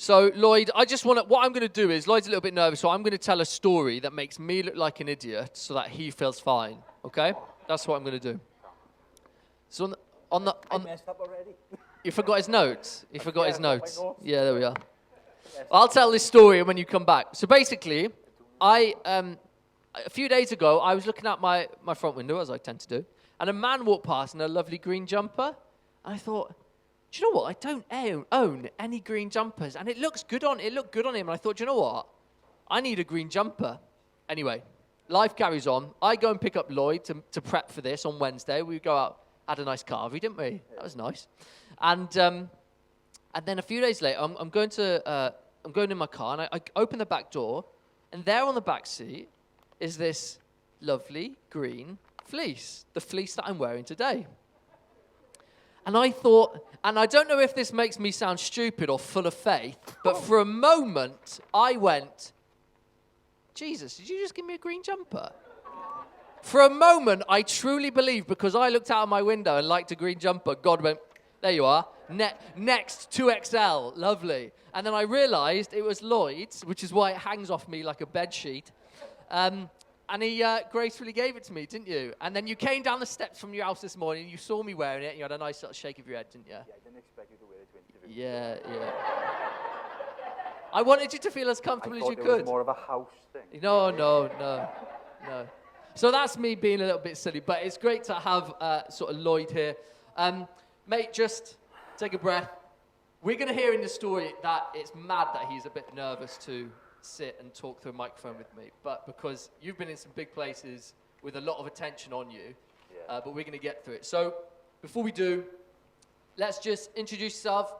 So, Lloyd, what I'm going to do is, Lloyd's a little bit nervous, so I'm going to tell a story that makes me look like an idiot so that he feels fine, okay? That's what I'm going to do. So, I messed up already. you forgot his notes? He forgot his I've got my notes. notes. Yeah, there we are. I'll tell this story when you come back. So, basically, a few days ago, I was looking out my front window, as I tend to do, and a man walked past in a lovely green jumper, and I thought, do you know what? I don't own any green jumpers, and it looked good on him. And I thought, do you know what? I need a green jumper. Anyway, life carries on. I go and pick up Lloyd to prep for this on Wednesday. We go out, had a nice carvery, didn't we? That was nice. And then a few days later, I'm going in my car, and I open the back door, and there on the back seat is this lovely green fleece, the fleece that I'm wearing today. And I thought, and I don't know if this makes me sound stupid or full of faith, but for a moment, I went, Jesus, did you just give me a green jumper? For a moment, I truly believed, because I looked out of my window and liked a green jumper, God went, there you are, next 2XL, lovely. And then I realized it was Lloyd's, which is why it hangs off me like a bedsheet. And he gracefully gave it to me, didn't you? And then you came down the steps from your house this morning, and you saw me wearing it, and you had a nice sort of shake of your head, didn't you? Yeah, I didn't expect you to wear it to interview. Yeah. I wanted you to feel as comfortable as you could. I thought it was more of a house thing. No. So that's me being a little bit silly, but it's great to have sort of Lloyd here. Mate, just take a breath. We're going to hear in the story that it's mad that he's a bit nervous to sit and talk through a microphone with me, but because you've been in some big places with a lot of attention on you, but we're going to get through it. So before we do, let's just introduce yourself,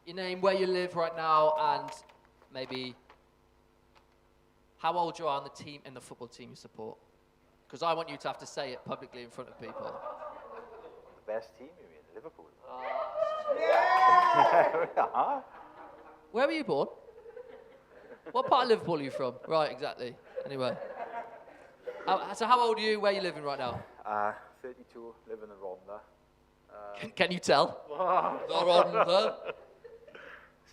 your name, where you live right now, and maybe how old you are on the team and the football team you support. Because I want you to have to say it publicly in front of people. The best team, you mean, Liverpool? Where were you born? What part of Liverpool are you from? Right, exactly. Anyway. So how old are you? Where are you living right now? 32, living in Rhondda. Can you tell? Rhondda.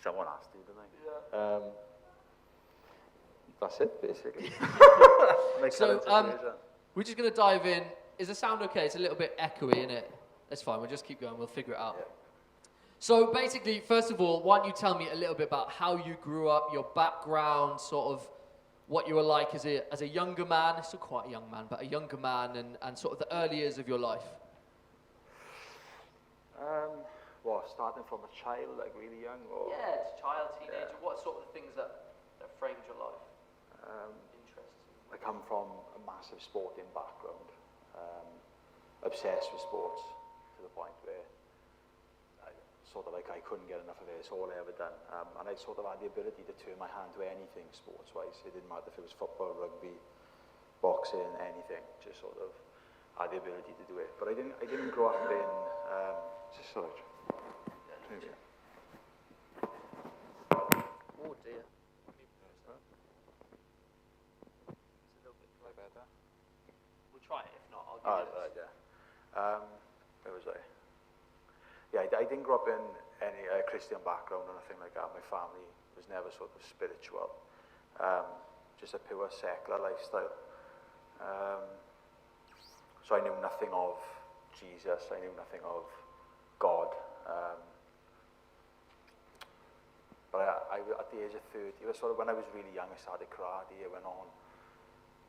Someone has to, didn't they? That's it, basically. So, we're just going to dive in. Is the sound okay? It's a little bit echoey, isn't it? That's fine. We'll just keep going. We'll figure it out. Yeah. So basically, first of all, why don't you tell me a little bit about how you grew up, your background, sort of what you were like as a younger man, still quite a young man, but a younger man, and sort of the early years of your life. Starting from a child, like really young? Or? Yeah, it's child, teenager. Yeah. What sort of things that framed your life? Interests? I come from a massive sporting background, obsessed with sports to the point where I couldn't get enough of it. It's all I ever done. And I sort of had the ability to turn my hand to anything sports-wise. It didn't matter if it was football, rugby, boxing, anything. Just sort of had the ability to do it. But I didn't grow up in... just sort of... Oh dear. Better? We'll try it. If not, I'll give you this. Where was I? Yeah, I didn't grow up in any Christian background or anything like that. My family was never sort of spiritual. Just a pure secular lifestyle. So I knew nothing of Jesus. I knew nothing of God. But at the age of 30, it was sort of when I was really young, I started karate. I went on,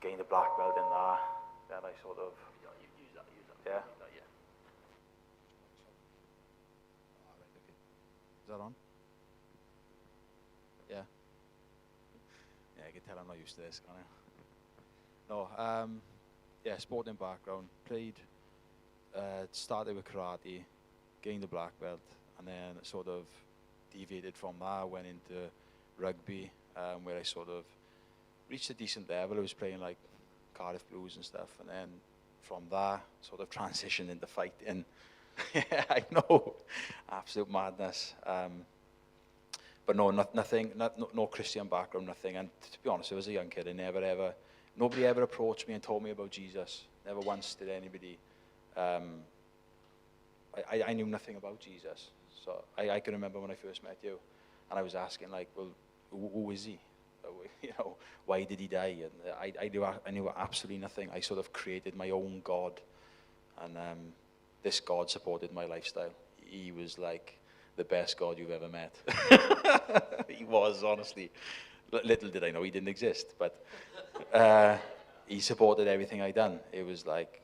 gained a black belt in that. Then I sort of... Use that. Yeah. Use that, yeah. Is that on? Yeah. Yeah, I can tell I'm not used to this, can't I? No, sporting background. Played, started with karate, gained a black belt, and then sort of deviated from that, went into rugby, where I sort of reached a decent level. I was playing like Cardiff Blues and stuff, and then from there, sort of transitioned into fighting. Yeah, I know, absolute madness. But no, nothing, no Christian background, nothing. And to be honest, I was a young kid. Nobody ever approached me and told me about Jesus. Never once did anybody. I knew nothing about Jesus. So I can remember when I first met you, And I was asking, like, well, who is he? You know, why did he die? And I knew absolutely nothing. I sort of created my own God, and this God supported my lifestyle. He was like the best God you've ever met. He was, honestly. Little did I know he didn't exist, but he supported everything I done. It was like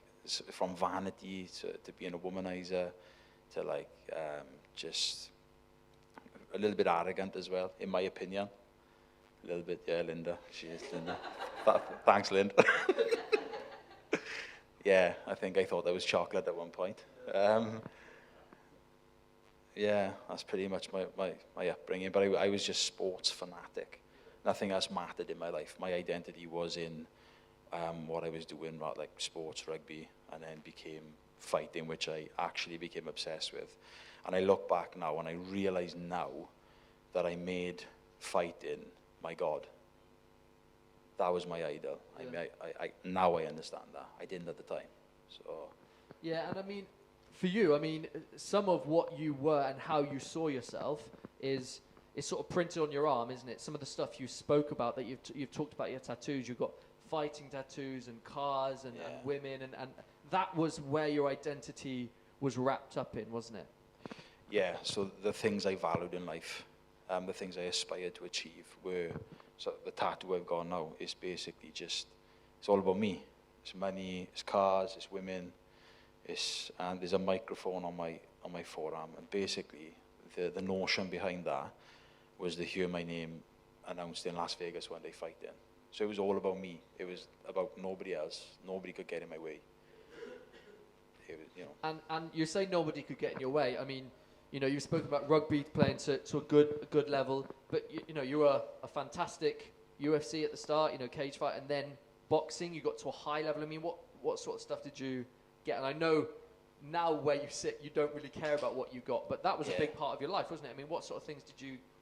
from vanity to being a womanizer to like just a little bit arrogant as well, in my opinion. A little bit, yeah, Linda. She is Linda. Thanks, Linda. Yeah, I think I thought that was chocolate at one point. Yeah, that's pretty much my upbringing. But I was just sports fanatic. Nothing else mattered in my life. My identity was in what I was doing, like sports, rugby, and then became fighting, which I actually became obsessed with. And I look back now and I realize now that I made fighting my God. That was my idol. Yeah. I now I understand that. I didn't at the time. So. Yeah, and I mean, for you, I mean, some of what you were and how you saw yourself is sort of printed on your arm, isn't it? Some of the stuff you spoke about that you've talked about your tattoos. You've got fighting tattoos and cars and women, and that was where your identity was wrapped up in, wasn't it? Yeah. So the things I valued in life, the things I aspired to achieve were. So the tattoo I've got now is basically just, it's all about me. It's money, it's cars, it's women, and there's a microphone on my forearm. And basically, the notion behind that was to hear my name announced in Las Vegas when they fight in. So it was all about me. It was about nobody else. Nobody could get in my way. It was, you know. And you say nobody could get in your way. I mean, you know, you've spoken about rugby playing to a good level, but you know, you were a fantastic UFC at the start, you know, cage fight, and then boxing, you got to a high level. I mean, what sort of stuff did you get? And I know now where you sit, you don't really care about what you got, but that was a big part of your life, wasn't it? I mean, what sort of things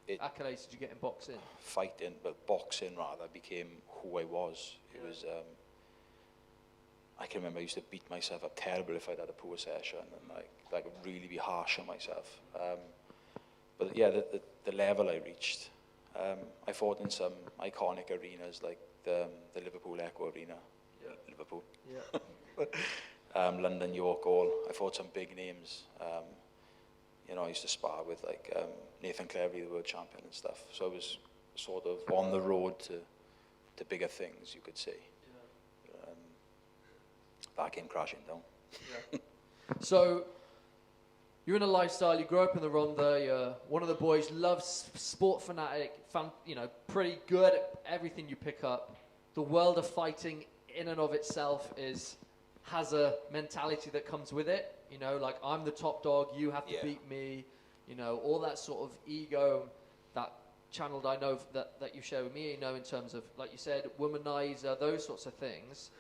accolades did you get in boxing? Fighting, but boxing rather became who I was. It was, I can remember I used to beat myself up terrible if I'd had a poor session, and like really be harsh on myself. But yeah, the level I reached, I fought in some iconic arenas like the Liverpool Echo Arena, Liverpool, London York Hall. I fought some big names. You know, I used to spar with like Nathan Cleverly, the world champion and stuff. So I was sort of on the road to bigger things, you could say. That came crashing down. Yeah. So you're in a lifestyle, you grow up in the Ronda, you're one of the boys, loves sport fanatic, you know, pretty good at everything you pick up. The world of fighting in and of itself has a mentality that comes with it. You know, like, I'm the top dog, you have to beat me. You know, all that sort of ego that channeled, I know, that you share with me, you know, in terms of, like you said, womanizer, those sorts of things.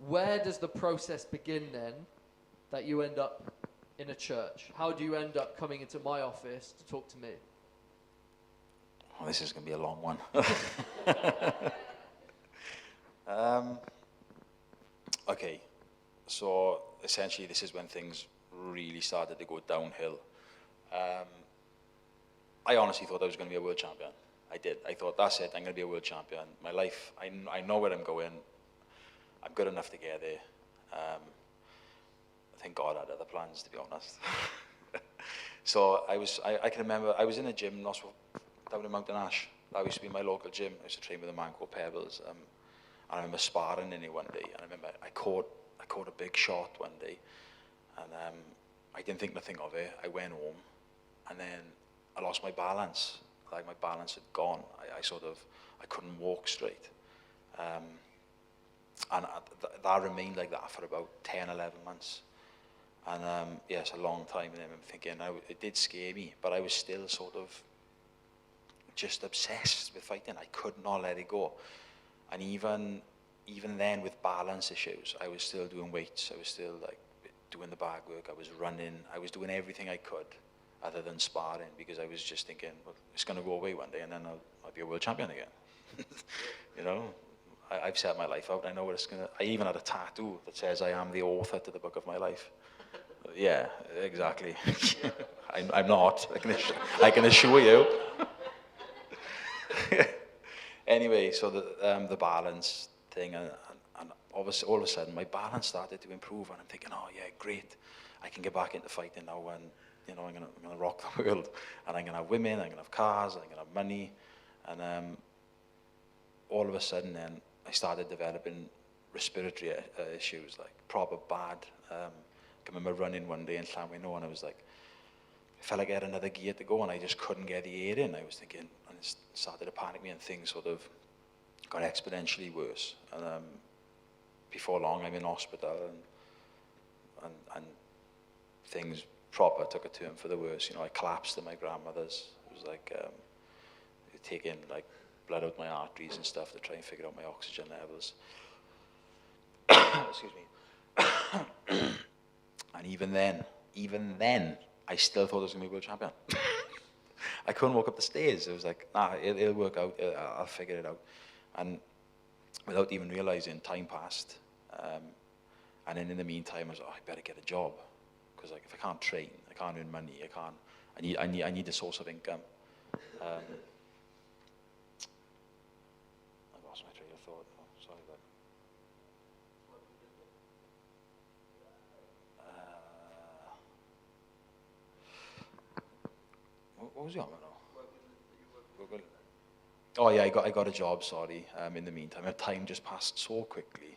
Where does the process begin then that you end up in a church? How do you end up coming into my office to talk to me? Oh, this is going to be a long one. Okay, so essentially this is when things really started to go downhill. I honestly thought I was going to be a world champion. I did. I thought, that's it, I'm going to be a world champion. My life, I know where I'm going. I'm good enough to get there. I think God had other plans, to be honest. So I can remember, I was in a gym down in Mountain Ash. That used to be my local gym. I used to train with a man called Pebbles. And I remember sparring in it one day. And I remember I caught a big shot one day. And I didn't think nothing of it. I went home. And then I lost my balance. Like, my balance had gone. I couldn't walk straight. And that remained like that for about 10, 11 months. And it's a long time. And I'm thinking, it did scare me, but I was still sort of just obsessed with fighting. I could not let it go. And even then, with balance issues, I was still doing weights. I was still like doing the bag work. I was running. I was doing everything I could other than sparring, because I was just thinking, well, it's going to go away one day, and then I'll be a world champion again. You know? I've set my life out. I know what it's gonna. I even had a tattoo that says I am the author to the book of my life. Yeah, exactly. I'm not. I can assure you. Anyway, so the balance thing, and obviously all of a sudden my balance started to improve, and I'm thinking, oh yeah, great, I can get back into fighting now, and you know, I'm gonna rock the world, and I'm gonna have women, I'm gonna have cars, I'm gonna have money, and all of a sudden then I started developing respiratory issues, like proper bad. I remember running one day in Llanwino, and I was like, I felt like I had another gear to go, and I just couldn't get the air in. I was thinking, and it started to panic me, and things sort of got exponentially worse. And before long, I'm in hospital, and things proper took a turn for the worse. You know, I collapsed at my grandmother's. It was like taking like blood out my arteries and stuff to try and figure out my oxygen levels. Excuse me. And even then, I still thought I was going to be world champion. I couldn't walk up the stairs. It was like, nah, it'll work out. I'll figure it out. And without even realizing, time passed. And then in the meantime, I was like, oh, I better get a job, because like if I can't train, I can't earn money. I need a source of income. I lost my train of thought. Oh, sorry about that. What was the other one? Oh yeah, I got a job. Sorry. In the meantime, time just passed so quickly.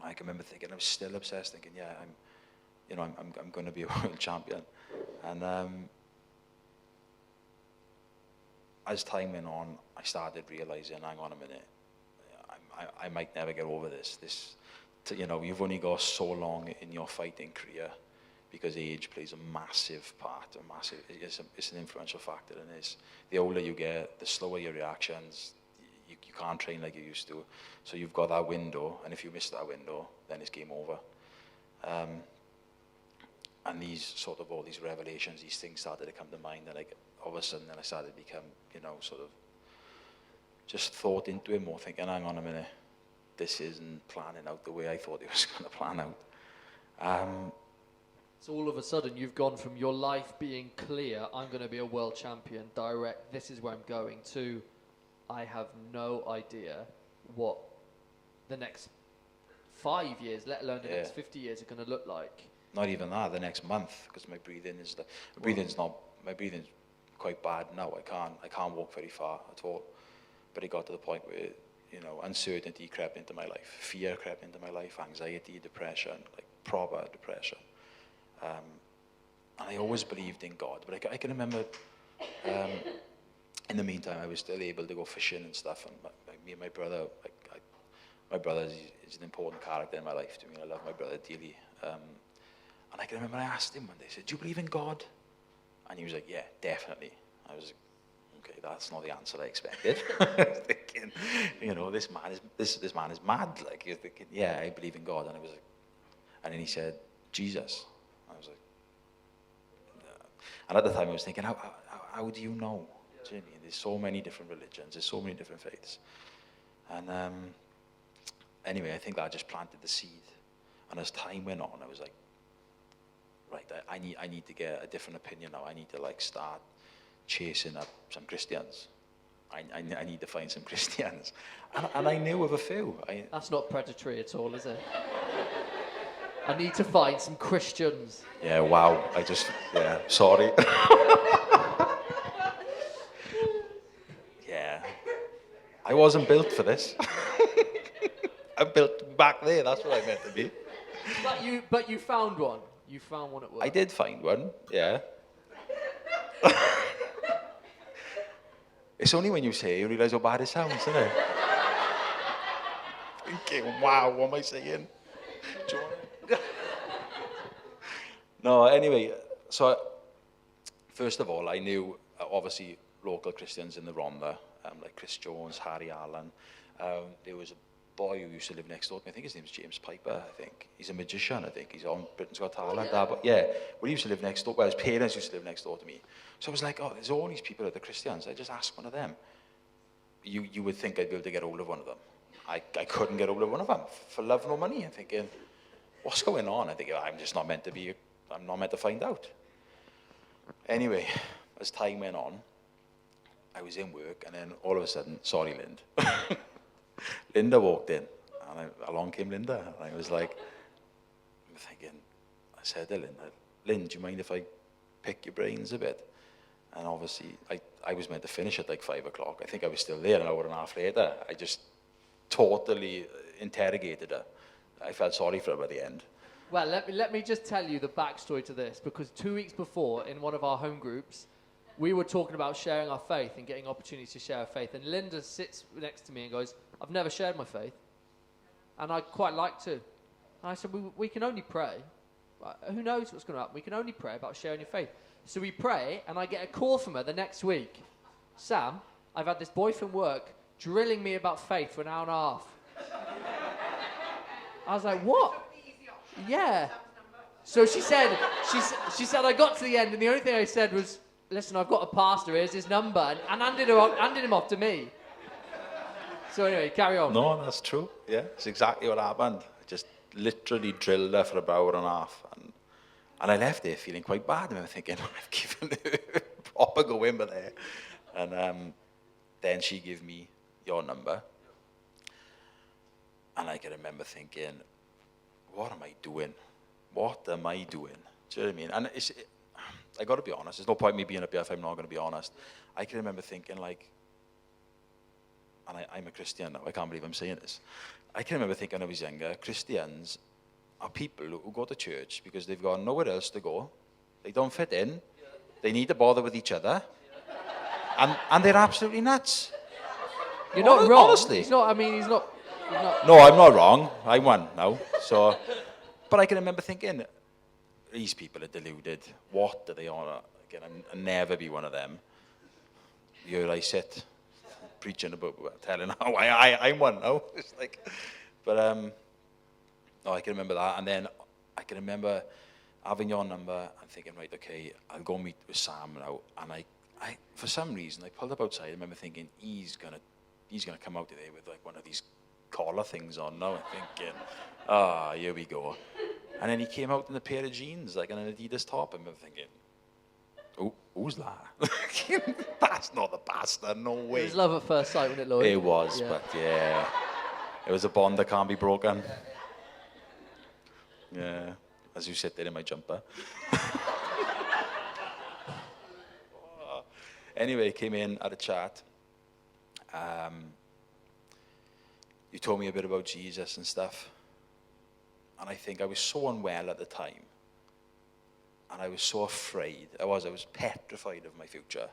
I can remember thinking, I was still obsessed, thinking, yeah, I'm going to be a world champion. And as time went on, I started realizing, hang on a minute, I might never get over this. You know, you've only got so long in your fighting career, because age plays a massive part, it's an influential factor in this. The older you get, the slower your reactions, you can't train like you used to. So you've got that window, and if you miss that window, then it's game over. And all these revelations, these things started to come to mind, and like all of a sudden then I started to become, you know, sort of just thought into it more, thinking, hang on a minute, this isn't planning out the way I thought it was going to plan out. So all of a sudden, you've gone from your life being clear, I'm going to be a world champion, direct, this is where I'm going, to I have no idea what the next 5 years, let alone the next 50 years, are going to look like. Not even that, the next month, because my breathing's quite bad now. I can't walk very far at all. But it got to the point where, you know, uncertainty crept into my life, fear crept into my life, anxiety, depression, like proper depression. And I always believed in God, but I can remember, in the meantime, I was still able to go fishing and stuff, and me and my brother, my brother is an important character in my life to me. I love my brother dearly. And I can remember I asked him one day, I said, do you believe in God? And he was like, yeah, definitely. I was like, okay, that's not the answer I expected. I was thinking, you know, this man is mad. Like, you're thinking, yeah, I believe in God. And I was like, and then he said, Jesus. I was like, no. And at the time I was thinking, how do you know? Do you know what I mean? There's so many different religions, there's so many different faiths. And anyway, I think that just planted the seed. And as time went on, I was like, right, I need to get a different opinion now. I need to like start chasing up some Christians. I need to find some Christians. And I knew of a few. That's not predatory at all, is it? I need to find some Christians. Yeah, wow. Sorry. Yeah. I wasn't built for this. I'm built back there, that's what I meant to be. But you found one. You found one at work. I did find one, yeah. It's only when you say it you realise how bad it sounds, isn't it? Thinking, wow, what am I saying? No, anyway, so first of all, I knew obviously local Christians in the Rhondda, like Chris Jones, Harry Allen. There was a boy who used to live next door to me. I think his name's James Piper, I think. He's a magician, I think. He's on Britain's Got Talent. Oh, yeah. But yeah, well, he used to live next door. Well, his parents used to live next door to me. So I was like, oh, there's all these people that are Christians. I just asked one of them. You would think I'd be able to get hold of one of them. I couldn't get hold of one of them for love nor money. I'm thinking, what's going on? I think I'm just not meant to find out. Anyway, as time went on, I was in work, and then all of a sudden, sorry, Lind. Linda walked in, and along came Linda. And I was like, I'm thinking, I said to Linda, Lind, do you mind if I pick your brains a bit? And obviously, I was meant to finish at like 5 o'clock. I think I was still there an hour and a half later. I just totally interrogated her. I felt sorry for her by the end. Well, let me just tell you the backstory to this, because 2 weeks before, in one of our home groups, we were talking about sharing our faith and getting opportunities to share our faith. And Linda sits next to me and goes, I've never shared my faith, and I'd quite like to. And I said, we can only pray. Who knows what's going to happen? We can only pray about sharing your faith. So we pray, and I get a call from her the next week. Sam, I've had this boy from work drilling me about faith for an hour and a half. I was like, what? Yeah. So she said, I got to the end, and the only thing I said was, listen, I've got a pastor, here's his number, and handed him off to me. So anyway, carry on. No, that's true. Yeah, it's exactly what happened. I just literally drilled her for about an hour and a half. And I left there feeling quite bad. I remember thinking, I've given her a proper go in with there. And then she gave me your number. And I can remember thinking, what am I doing? What am I doing? Do you know what I mean? And I got to be honest. There's no point me being up here if I'm not going to be honest. I can remember thinking, like, and I'm a Christian now. I can't believe I'm saying this. I can remember thinking when I was younger, Christians are people who go to church because they've got nowhere else to go. They don't fit in. They need to bother with each other. And they're absolutely nuts. You're not wrong. Honestly. He's not. No, I'm not wrong. I won now. So, but I can remember thinking, these people are deluded. What do they want? Again, I'll never be one of them. Here I sit, preaching about, telling how I'm one now. It's like, but no, I can remember that. And then I can remember having your number and thinking, right, okay, I'll go meet with Sam now. And I for some reason, I pulled up outside. I remember thinking, he's gonna come out today with like one of these collar things on now. I'm thinking, here we go. And then he came out in a pair of jeans, like an Adidas top. I remember thinking, who's that? That's not the pastor, no way. It was love at first sight, wasn't it, Lloyd? It was, yeah. But yeah, it was a bond that can't be broken. Yeah, as you sit there in my jumper. Anyway, came in, had a chat. You told me a bit about Jesus and stuff. And I think I was so unwell at the time. And I was so afraid. I was petrified of my future.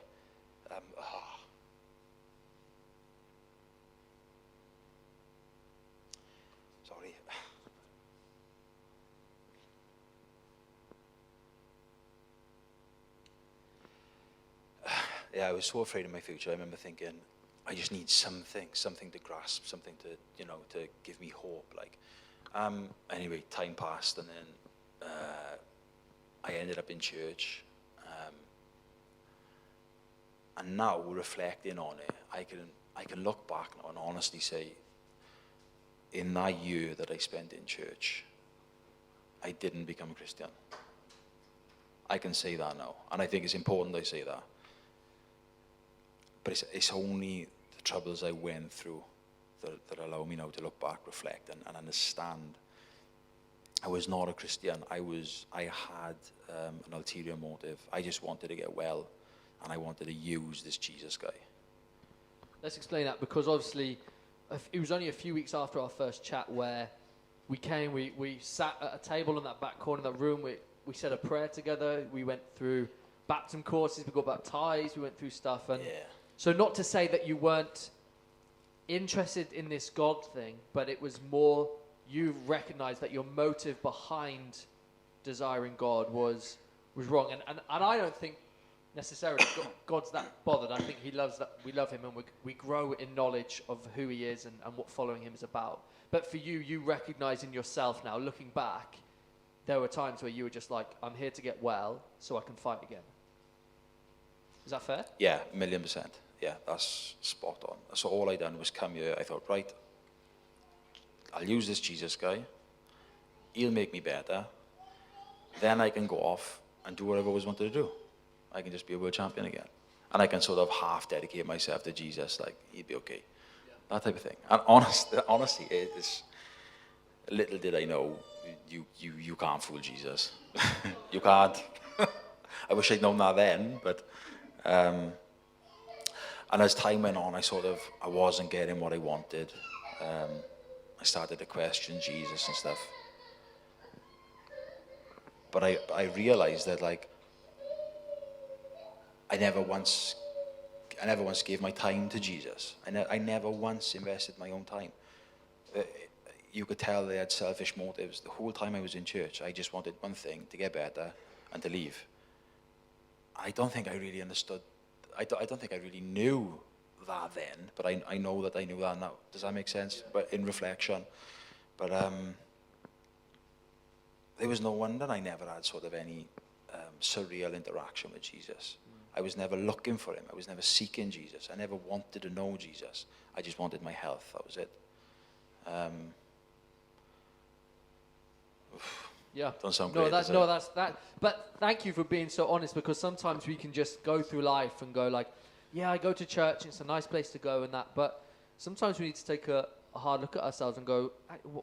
Sorry. Yeah, I was so afraid of my future. I remember thinking, I just need something to grasp, something to, to give me hope. Like, anyway, time passed, and then I ended up in church. And now, reflecting on it, I can look back now and honestly say, in that year that I spent in church, I didn't become a Christian. I can say that now, and I think it's important I say that. But it's only the troubles I went through that allow me now to look back, reflect, and understand. I was not a Christian. I had an ulterior motive. I just wanted to get well, and I wanted to use this Jesus guy. Let's explain that, because obviously it was only a few weeks after our first chat where we came, we sat at a table in that back corner of that room. We said a prayer together. We went through baptism courses. We got baptized. We went through stuff. And yeah. So not to say that you weren't interested in this God thing, but it was more you recognized that your motive behind desiring God was wrong. And I don't think necessarily God's that bothered. I think he loves that we love him, and we grow in knowledge of who he is and what following him is about. But for you recognize in yourself now, looking back, there were times where you were just like, I'm here to get well so I can fight again. Is that fair? Yeah, 1,000,000%. Yeah, that's spot on. So all I done was come here. I thought, right, I'll use this Jesus guy. He'll make me better. Then I can go off and do what I've always wanted to do. I can just be a world champion again. and I can sort of half dedicate myself to Jesus, like he'd be okay, that type of thing. And honestly, it is. Little did I know, you can't fool Jesus. You can't. I wish I'd known that then, but. And as time went on, I wasn't getting what I wanted. I started to question Jesus and stuff. But I realized that, like, I never once gave my time to Jesus. I never once invested my own time. You could tell they had selfish motives. The whole time I was in church, I just wanted one thing, to get better and to leave. I don't think I really understood. I don't think I really knew that then, but I know that I knew that now. Does that make sense? But in reflection. But there was no wonder I never had sort of any surreal interaction with Jesus. I was never looking for him. I was never seeking Jesus. I never wanted to know Jesus. I just wanted my health. That was it. Yeah. Don't sound great. That's that. But thank you for being so honest, because sometimes we can just go through life and go like, yeah, I go to church, it's a nice place to go and that. But sometimes we need to take a hard look at ourselves and go,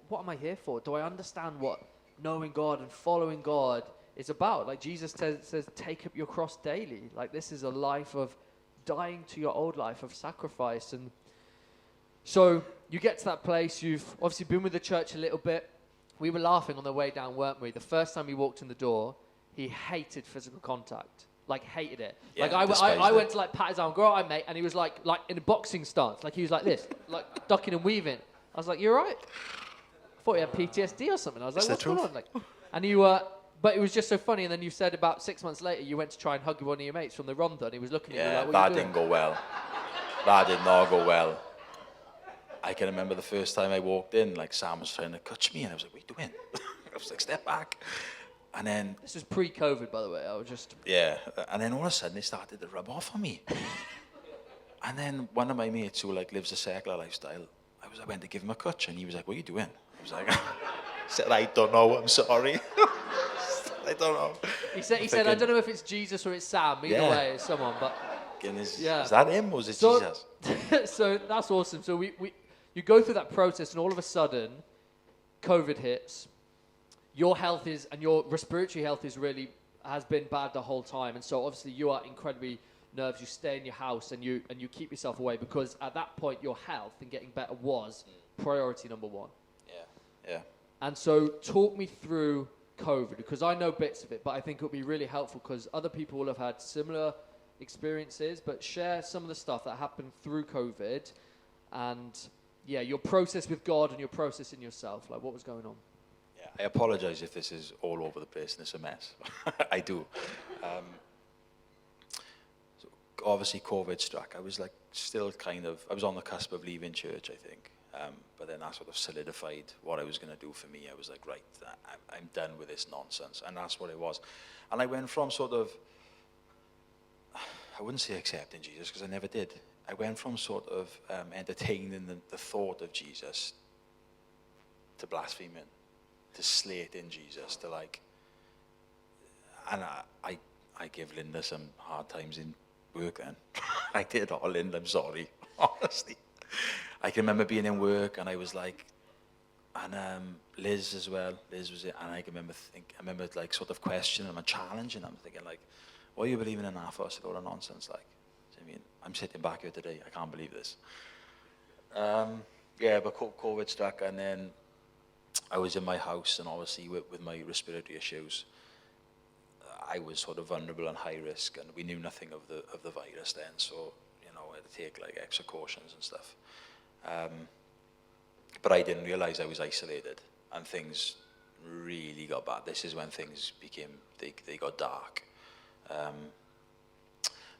what am I here for? Do I understand what knowing God and following God is about? Like Jesus says, take up your cross daily. Like this is a life of dying to your old life, of sacrifice. And so you get to that place, you've obviously been with the church a little bit. We were laughing on the way down, weren't we? The first time he walked in the door, he hated physical contact. Like, hated it. Yeah, like, I went to, like, pat his arm, go, all right, mate. And he was, like in a boxing stance. Like, he was like this. Like, ducking and weaving. I was like, you all right? I thought he had PTSD or something. I was like, what's going on? Like, and but it was just so funny. And then you said about 6 months later, you went to try and hug one of your mates from the Ronda. And he was looking at you like, what that are you doing? didn't go well. That did not go well. I can remember the first time I walked in, like Sam was trying to touch me, and I was like, what are you doing? I was like, step back. And then... This was pre-COVID, by the way. I was just... Yeah. And then all of a sudden, it started to rub off on me. And then one of my mates who, like, lives a secular lifestyle, I went to give him a touch, and he was like, what are you doing? I was like, I said, I don't know, I'm sorry. I don't know. He said, I don't know if it's Jesus or it's Sam. Either way, it's someone, but... Is that him, or was it Jesus? So that's awesome. So you go through that process, and all of a sudden, COVID hits. Your health and your respiratory health has been bad the whole time, and so obviously you are incredibly nervous. You stay in your house and you keep yourself away, because at that point your health and getting better was priority number one. Yeah. And so talk me through COVID, because I know bits of it, but I think it'll be really helpful because other people will have had similar experiences. But share some of the stuff that happened through COVID, and your process with God and your process in yourself. Like, what was going on? Yeah, I apologize if this is all over the place and it's a mess. I do. So obviously COVID struck. I was like I was on the cusp of leaving church, I think. But then that sort of solidified what I was going to do for me. I was like, right, I'm done with this nonsense. And that's what it was. And I went from sort of, I wouldn't say accepting Jesus, because I never did. I went from sort of entertaining the thought of Jesus to blaspheming, to slating Jesus, to like, and I give Linda some hard times in work then. I did, Linda, I'm sorry, honestly. I can remember being in work and I was like, and Liz as well, Liz was it, and I remember like sort of questioning and challenging them, thinking like, what are you believing in that for? I said, all the nonsense, like, I mean, I'm sitting back here today, I can't believe this. But COVID struck, and then I was in my house, and obviously with my respiratory issues, I was sort of vulnerable and high risk, and we knew nothing of the virus then, so I had to take like extra cautions and stuff. But I didn't realize I was isolated, and things really got bad. This is when things they got dark.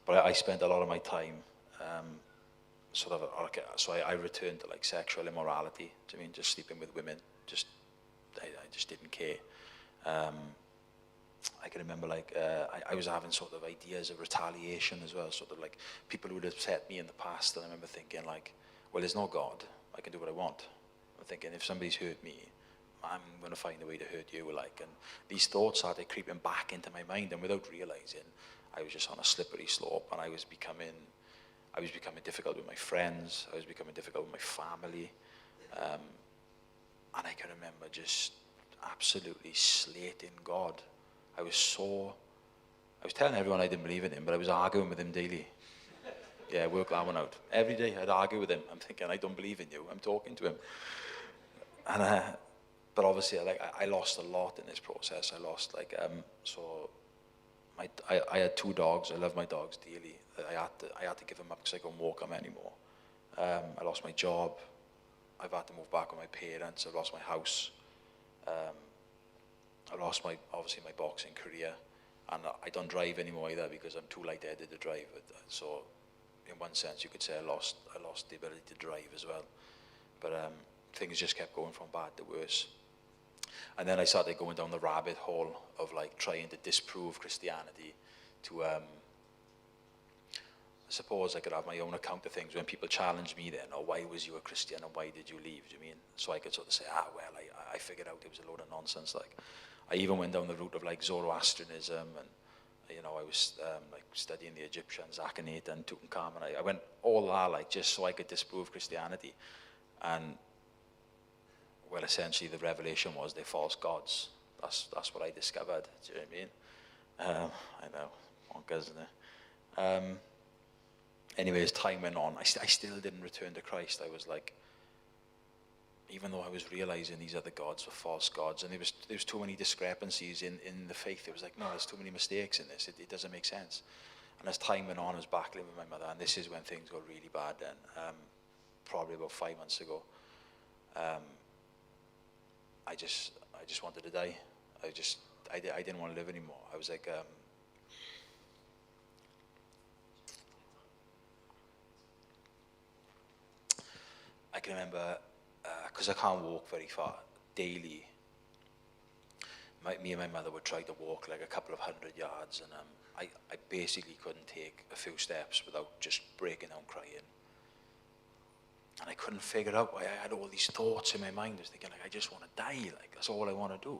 But I spent a lot of my time I returned to like sexual immorality. I mean, just sleeping with women. I just didn't care. I can remember like I was having sort of ideas of retaliation as well, sort of like people who had upset me in the past, and I remember thinking like, well, there's no God, I can do what I want. I'm thinking if somebody's hurt me, I'm going to find a way to hurt you, like, and these thoughts started creeping back into my mind, and without realizing, I was just on a slippery slope, and I was becoming difficult with my friends, I was becoming difficult with my family, and I can remember just absolutely slating God. I was telling everyone I didn't believe in him, but I was arguing with him daily. Yeah, work that one out. Every day I'd argue with him. I'm thinking, I don't believe in you. I'm talking to him. And but obviously, I lost a lot in this process. I lost, I had 2 dogs. I love my dogs dearly. I had to give them up because I couldn't walk them anymore. I lost my job. I've had to move back with my parents. I've lost my house. I lost obviously my boxing career, and I don't drive anymore either because I'm too light-headed to drive. So, in one sense, you could say I lost the ability to drive as well. But things just kept going from bad to worse. And then I started going down the rabbit hole of like trying to disprove Christianity to, I suppose I could have my own account of things when people challenged me then, or why was you a Christian and why did you leave, do you mean? So I could sort of say, I figured out it was a load of nonsense. Like, I even went down the route of like Zoroastrianism, and I was like studying the Egyptians, Akhenaten, Tutankhamun. I went all that, like, just so I could disprove Christianity. And well, essentially the revelation was they're false gods. That's what I discovered. Do you know what I mean? I know, bonkers, isn't it? Anyway, as time went on, I still didn't return to Christ. I was like, even though I was realizing these other gods were false gods, and there was too many discrepancies in the faith. It was like, no, there's too many mistakes in this. It doesn't make sense. And as time went on, I was back living with my mother, and this is when things got really bad then, probably about 5 months ago. I just wanted to die. I didn't want to live anymore. I was like, I can remember, because I can't walk very far, daily, me and my mother would try to walk like a couple of 100 yards, and I basically couldn't take a few steps without just breaking down crying. And I couldn't figure out why I had all these thoughts in my mind. I was thinking, like, I just want to die. Like, that's all I want to do.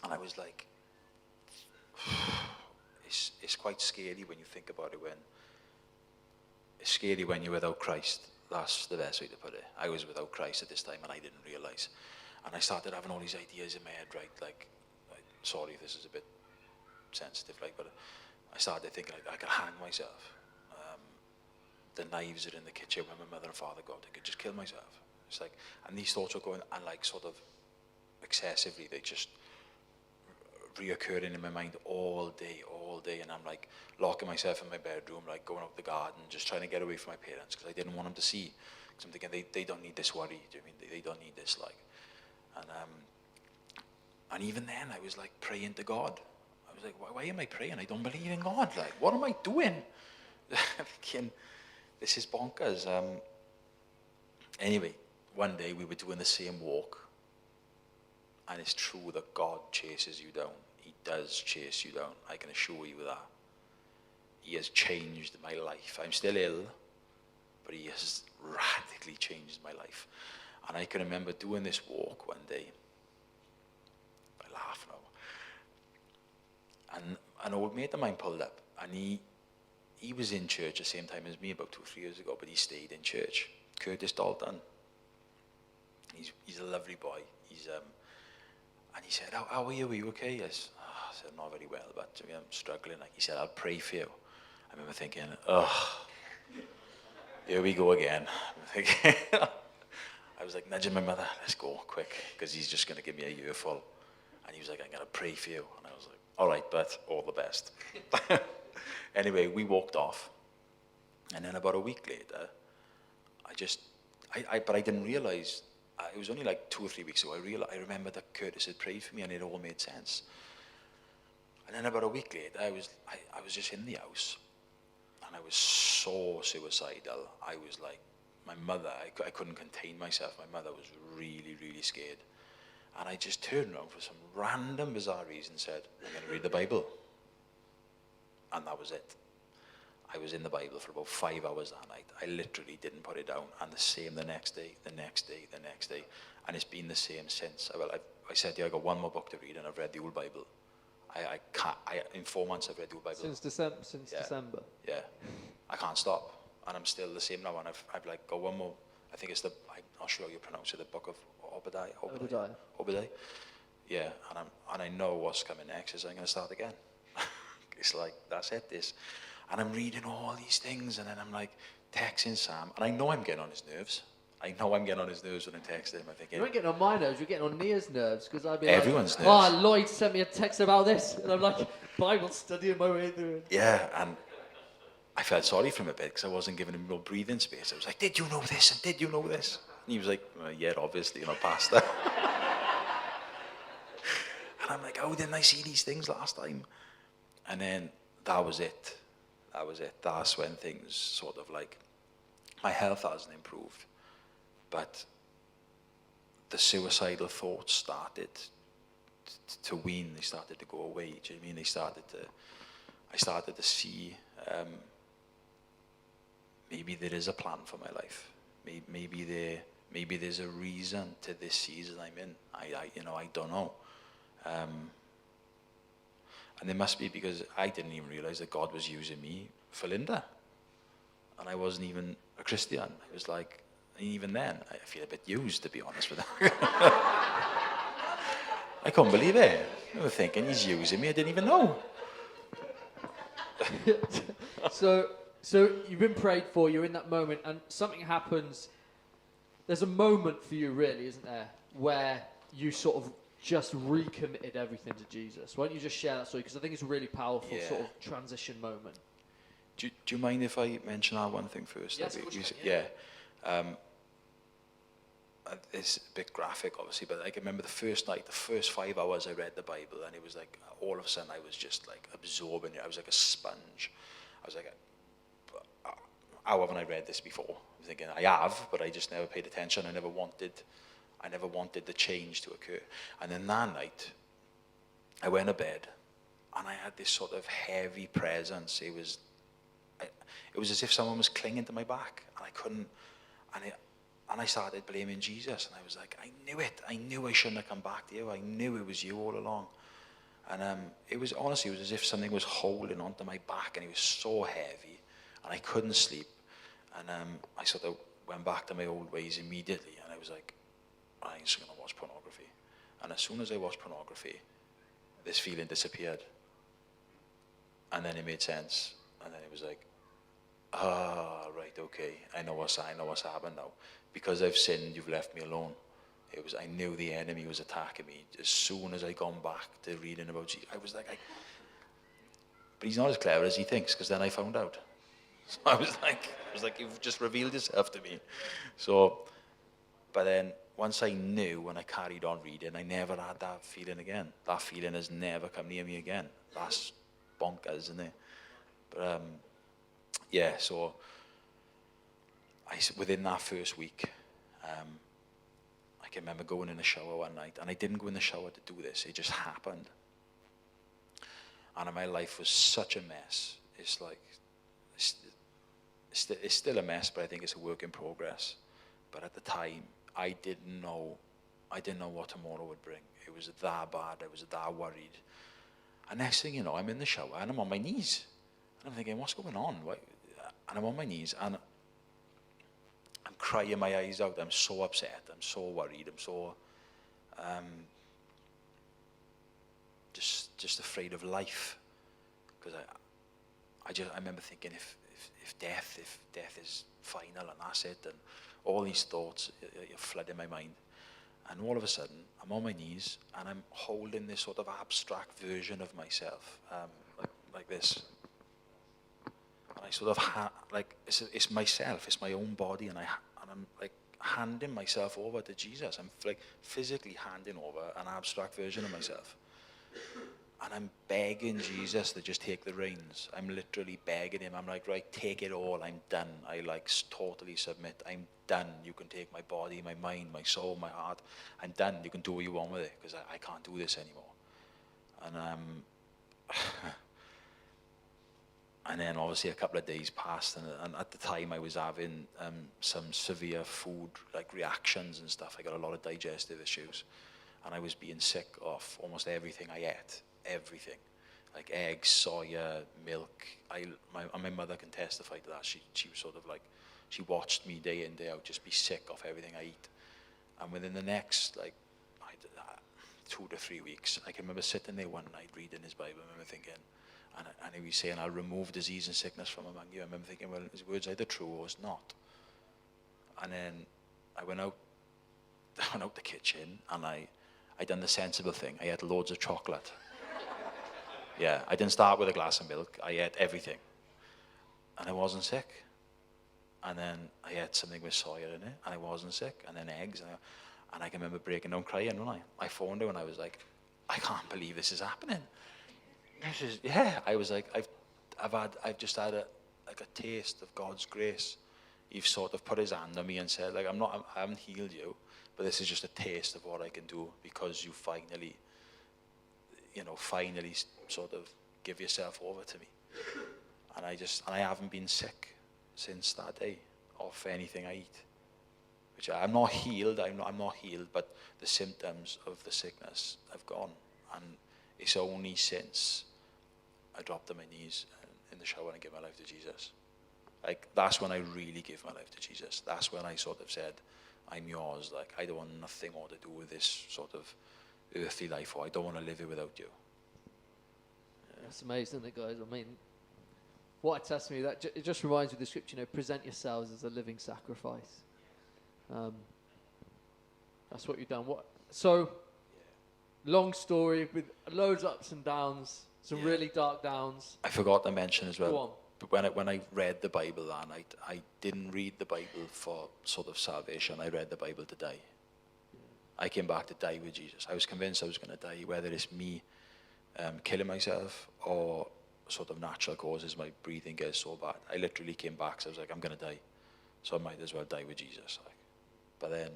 And I was like, it's quite scary when you think about it. It's scary when you're without Christ. That's the best way to put it. I was without Christ at this time, and I didn't realize. And I started having all these ideas in my head, right? Like, sorry, this is a bit sensitive, like, but I started thinking, like, I could hang myself. The knives are in the kitchen when my mother and father got. I could just kill myself. It's like, and these thoughts were going, and like sort of excessively, they just reoccurring in my mind all day, and I'm like locking myself in my bedroom, like going out the garden, just trying to get away from my parents because I didn't want them to see. Because I'm thinking they don't need this worry. Do you mean they don't need this, like? And even then, I was like praying to God. I was like, why am I praying? I don't believe in God. Like, what am I doing? Thinking, this is bonkers. Anyway, one day we were doing the same walk, and it's true that God chases you down. He does chase you down. I can assure you that. He has changed my life. I'm still ill, but he has radically changed my life. And I can remember doing this walk one day. I laugh now. And an old mate of mine pulled up, and he was in church at the same time as me about 2 or 3 years ago, but he stayed in church. Curtis Dalton. He's a lovely boy. And he said, how are you? Are you okay? I said, not very well, but I'm struggling. Like, he said, I'll pray for you. I remember thinking, here we go again. I was like nudging my mother, let's go quick, because he's just going to give me a earful. And he was like, I'm going to pray for you. And I was like, all right, but all the best. Anyway, we walked off. And then about a week later, but I didn't realize, it was only like 2 or 3 weeks ago, I remembered that Curtis had prayed for me, and it all made sense. And then about a week later, I was just in the house, and I was so suicidal. I was like, my mother, I couldn't contain myself. My mother was really, really scared. And I just turned around for some random, bizarre reason, said, I'm going to read the Bible. And that was it. I was in the Bible for about 5 hours that night. I literally didn't put it down. And the same the next day, the next day, the next day. And it's been the same since. I said to you, I got one more book to read and I've read the whole Bible. I can't, in 4 months I've read the whole Bible. Since December? Yeah. I can't stop. And I'm still the same now. And I've like got one more, I think it's I'm not sure how you pronounce it, the book of Obadiah. Yeah, and I know what's coming next is I'm going to start again. It's like, that's it, this. And I'm reading all these things, and then I'm like texting Sam, and I know I'm getting on his nerves. I know I'm getting on his nerves when I'm texting him. I'm thinking, you ain't getting on my nerves, you're getting on Nia's nerves, because I'd be everyone's like, nerves. oh, Lloyd sent me a text about this, and I'm like, Bible studying my way through it. Yeah, and I felt sorry for him a bit, because I wasn't giving him no breathing space. I was like, did you know this, and did you know this? And he was like, well, yeah, obviously, you're not pastor. And I'm like, oh, didn't I see these things last time? And then that was it. That's when things sort of like, my health hasn't improved, but the suicidal thoughts started to wean. They started to go away. Do you know what I mean? I started to see maybe there is a plan for my life. Maybe there's a reason to this season I'm in. I don't know. And it must be because I didn't even realize that God was using me for Linda. And I wasn't even a Christian. I was like, even then, I feel a bit used, to be honest with you. I couldn't believe it. I was thinking, he's using me, I didn't even know. So you've been prayed for, you're in that moment, and something happens. There's a moment for you, really, isn't there, where you sort of just recommitted everything to Jesus. Why don't you just share that story? Because I think it's a really powerful sort of transition moment. Do you mind if I mention that one thing first? Yes, of course you can, it's a bit graphic, obviously, but I can remember the first night, the first 5 hours I read the Bible, and it was like, all of a sudden I was just like absorbing it. I was like a sponge. I was like, how haven't I read this before? I was thinking, I have, but I just never paid attention. I never wanted the change to occur. And then that night, I went to bed, and I had this sort of heavy presence. It was as if someone was clinging to my back, and I couldn't. And I started blaming Jesus, and I was like, I knew it. I knew I shouldn't have come back to you. I knew it was you all along. And it was as if something was holding onto my back, and it was so heavy, and I couldn't sleep. And I sort of went back to my old ways immediately, and I was like, I'm just going to watch pornography. And as soon as I watched pornography, this feeling disappeared. And then it made sense. And then it was like, right, okay. I know what's happened now. Because I've sinned, you've left me alone. I knew the enemy was attacking me. As soon as I gone back to reading about Jesus, I was like, but he's not as clever as he thinks, because then I found out. So I was like, you've just revealed yourself to me. So, but then once I knew, and I carried on reading, I never had that feeling again. That feeling has never come near me again. That's bonkers, isn't it? But so within that first week, I can remember going in the shower one night, and I didn't go in the shower to do this. It just happened. And my life was such a mess. It's like, it's still a mess, but I think it's a work in progress. But at the time, I didn't know what tomorrow would bring. It was that bad. I was that worried. And next thing you know, I'm in the shower, and I'm on my knees. And I'm thinking, what's going on? And I'm on my knees, and I'm crying my eyes out. I'm so upset. I'm so worried. I'm so just afraid of life. Because I remember thinking, if death is final and that's it, and all these thoughts are flooding my mind. And all of a sudden, I'm on my knees, and I'm holding this sort of abstract version of myself, like this. And I sort of it's myself, it's my own body, and I'm like handing myself over to Jesus. I'm like physically handing over an abstract version of myself. And I'm begging Jesus to just take the reins. I'm literally begging him. I'm like, right, take it all. I'm done. I totally submit. I'm done. You can take my body, my mind, my soul, my heart. I'm done. You can do what you want with it, because I can't do this anymore. And And then obviously a couple of days passed, and at the time I was having some severe food like reactions and stuff. I got a lot of digestive issues, and I was being sick of almost everything I ate, everything, like eggs, soya, milk. My mother can testify to that. She was sort of like, she watched me day in, day out just be sick of everything I eat. And within the next 2 to 3 weeks, I can remember sitting there one night reading his Bible. I remember thinking, and he was saying, I'll remove disease and sickness from among you. I remember thinking, well, his words either true or it's not. And then I went out the kitchen, and I done the sensible thing. I ate loads of chocolate. Yeah, I didn't start with a glass of milk. I ate everything. And I wasn't sick. And then I ate something with soya in it, and I wasn't sick. And then eggs, and I can remember breaking down crying, when I phoned her, and I was like, I can't believe this is happening. I was like, I've just had a taste of God's grace. He's sort of put his hand on me and said, like, I haven't healed you, but this is just a taste of what I can do because you finally sort of give yourself over to me. And I haven't been sick since that day of anything I eat. Which I'm not healed, but the symptoms of the sickness have gone. And it's only since I dropped on my knees in the shower and gave my life to Jesus. Like, that's when I really gave my life to Jesus. That's when I sort of said, I'm yours. Like, I don't want nothing more to do with this sort of earthly life, or I don't want to live it without you. Yeah. That's amazing, isn't it, guys? I mean, what a testimony. It just reminds me of the scripture, present yourselves as a living sacrifice. That's what you've done. So, long story with loads of ups and downs, some really dark downs. I forgot to mention as well. Go on. But when I read the Bible that night, I didn't read the Bible for sort of salvation. I read the Bible to die. I came back to die with Jesus. I was convinced I was going to die, whether it's me killing myself or sort of natural causes, my breathing gets so bad. I literally came back, so I was like, I'm going to die. So I might as well die with Jesus. But then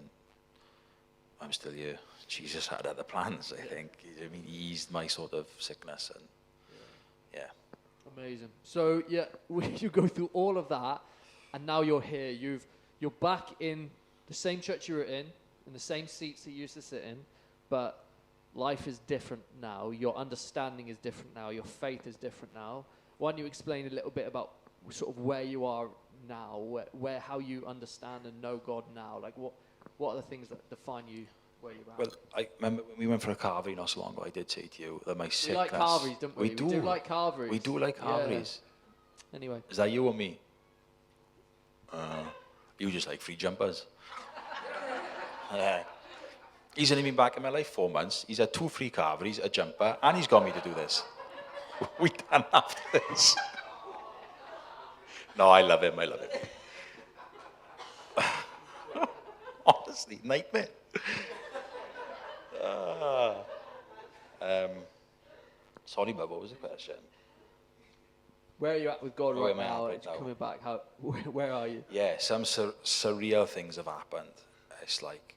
I'm still here. Jesus had other plans, I think. I mean, he eased my sort of sickness. And yeah. Amazing. So, you go through all of that, and now you're here. You're back in the same church you were in the same seats that you used to sit in, but life is different now. Your understanding is different now. Your faith is different now. Why don't you explain a little bit about sort of where you are now, how you understand and know God now? Like, what are the things that define you where you're at? Well, I remember when we went for a carvery not so long ago, I did say to you that my sickness... We like carveries, don't we? We do like carveries. We do like carveries. Yeah. Anyway. Is that you or me? You just like free jumpers. He's only been back in my life 4 months. He's had 2 free carveries, a jumper, and he's got me to do this. We can't have this. No, I love him. Honestly, nightmare. Sorry, but what was the question? Where are you at with God Where right am I at now? right now? Coming back, where are you? Yeah, some surreal things have happened. It's like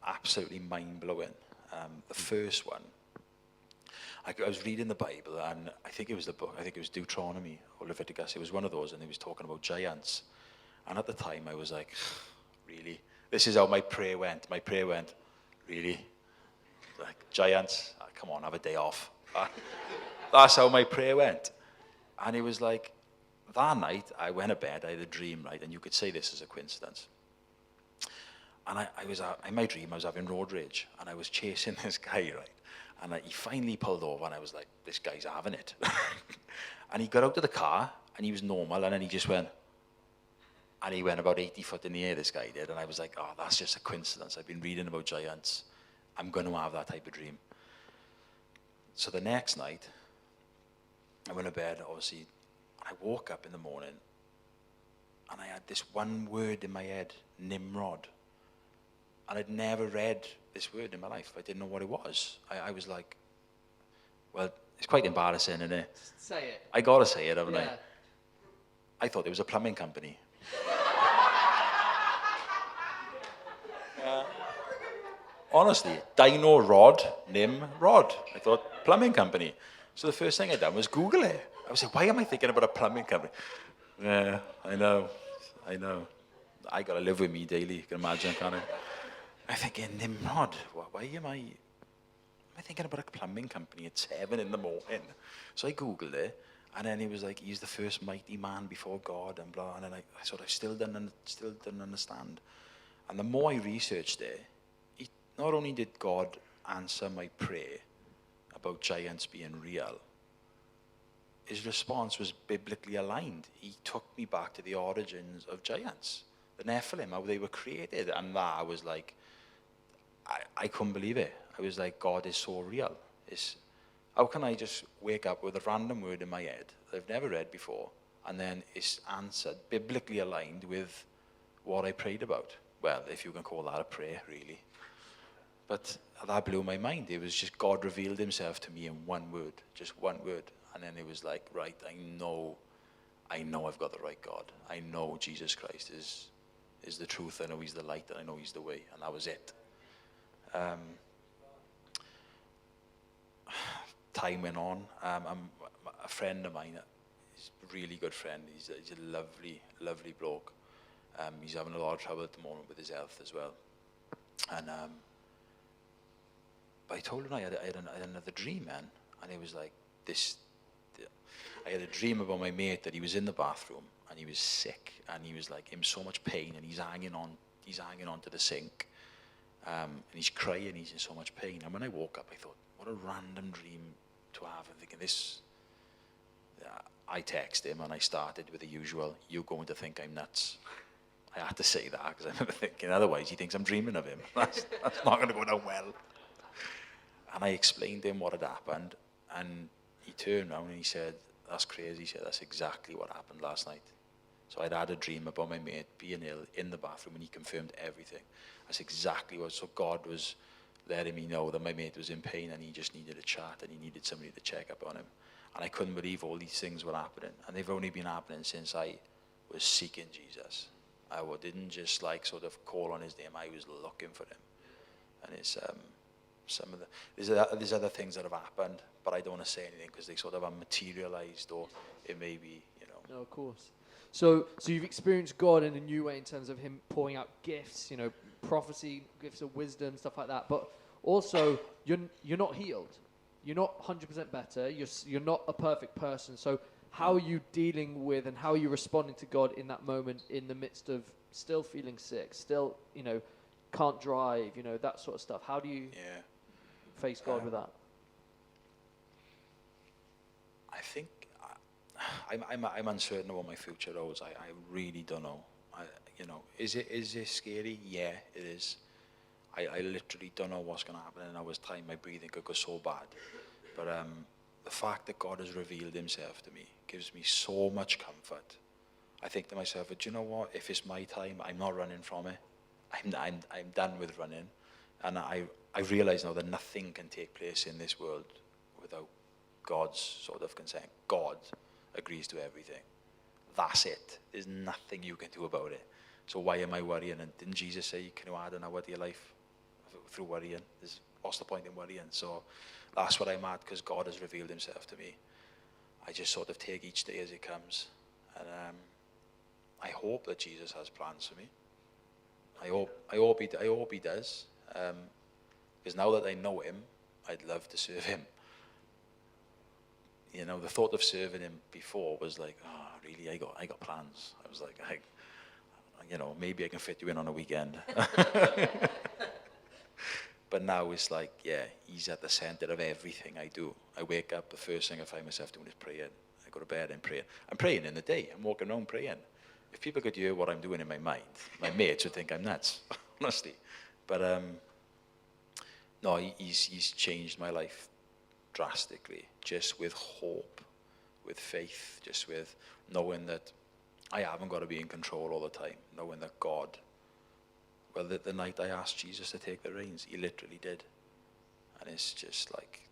absolutely mind-blowing. The first one, I was reading the Bible, and I think it was Deuteronomy or Leviticus. It was one of those, and he was talking about giants. And at the time, I was like, really? This is how my prayer went. My prayer went, really? Like, giants? Oh, come on, have a day off. That's how my prayer went. And it was like, that night, I went to bed, I had a dream, right? And you could say this is a coincidence. And I was, in my dream, I was having road rage, and I was chasing this guy, right? And he finally pulled over, and I was like, this guy's having it. And he got out of the car, and he was normal, and then he just went, and he went about 80 foot in the air, this guy did. And I was like, oh, that's just a coincidence. I've been reading about giants. I'm going to have that type of dream. So the next night, I went to bed, obviously. I woke up in the morning, and I had this one word in my head, Nimrod. And I'd never read this word in my life. I didn't know what it was. I was like, well, it's quite embarrassing, isn't it? Say it. I got to say it, haven't Yeah. I thought it was a plumbing company. Honestly, Dino Rod, Nimrod. I thought, plumbing company. So the first thing I done was Google it. I was like, why am I thinking about a plumbing company? Yeah, I know. I got to live with me daily, you can imagine, can't I? I'm thinking, Nimrod, why am I thinking about a plumbing company at 7 in the morning? So I Googled it, and then he was like, he's the first mighty man before God, and blah, and then I sort of still didn't understand. And the more I researched it, not only did God answer my prayer about giants being real, his response was biblically aligned. He took me back to the origins of giants, the Nephilim, how they were created. And that, I was like, I couldn't believe it. I was like, God is so real. How can I just wake up with a random word in my head that I've never read before, and then it's answered, biblically aligned with what I prayed about? Well, if you can call that a prayer, really. But that blew my mind. It was just God revealed himself to me in one word, just one word. And then it was like, right, I know I've got the right God. I know Jesus Christ is the truth. I know he's the light, and I know he's the way. And that was it. Time went on. A friend of mine, he's a really good friend. He's a lovely, lovely bloke. He's having a lot of trouble at the moment with his health as well. And but I told him I had another dream, man. And it was like this. I had a dream about my mate that he was in the bathroom and he was sick and he was like in so much pain and he's hanging on to the sink, and he's crying. He's in so much pain. And when I woke up, I thought, what a random dream to have. I'm thinking this. I texted him and I started with the usual, "You're going to think I'm nuts." I had to say that because I remember thinking, otherwise he thinks I'm dreaming of him. That's not going to go down well. And I explained to him what had happened, and he turned around and he said, "That's crazy." He said, "That's exactly what happened last night." So I'd had a dream about my mate being ill in the bathroom, and he confirmed everything. That's exactly what. So God was letting me know that my mate was in pain, and he just needed a chat, and he needed somebody to check up on him. And I couldn't believe all these things were happening, and they've only been happening since I was seeking Jesus. I didn't just like sort of call on his name. I was looking for him, and it's some of the there's other things that have happened, but I don't want to say anything because they sort of are materialized, or it may be, No, of course. So you've experienced God in a new way in terms of him pouring out gifts, prophecy, gifts of wisdom, stuff like that. But also, you're not healed. You're not 100% better. You're not a perfect person. So how are you dealing with and how are you responding to God in that moment, in the midst of still feeling sick, still, can't drive, that sort of stuff? How do you face God with that? I think I'm uncertain about my future holds. I really don't know. Is it scary? Yeah, it is. I literally don't know what's going to happen in an hour's time. My breathing could go so bad. But the fact that God has revealed himself to me gives me so much comfort. I think to myself, do you know what? If it's my time, I'm not running from it. I'm done with running. And I realize now that nothing can take place in this world without God's sort of consent. God agrees to everything. That's it. There's nothing you can do about it. So why am I worrying? And didn't Jesus say, can you add an hour to your life through worrying? What's the point in worrying? So that's what I'm at, because God has revealed himself to me. I just sort of take each day as it comes. And I hope that Jesus has plans for me. I hope he does. Because now that I know him, I'd love to serve him. The thought of serving him before was like, oh, really? I got plans. I was like, maybe I can fit you in on a weekend. But now it's like, he's at the center of everything I do. I wake up, the first thing I find myself doing is praying. I go to bed and praying. I'm praying in the day. I'm walking around praying. If people could hear what I'm doing in my mind, my mates would think I'm nuts, honestly. But no, he's changed my life drastically, just with hope, with faith, just with knowing that I haven't got to be in control all the time, knowing that God, the night I asked Jesus to take the reins, he literally did. And it's just like,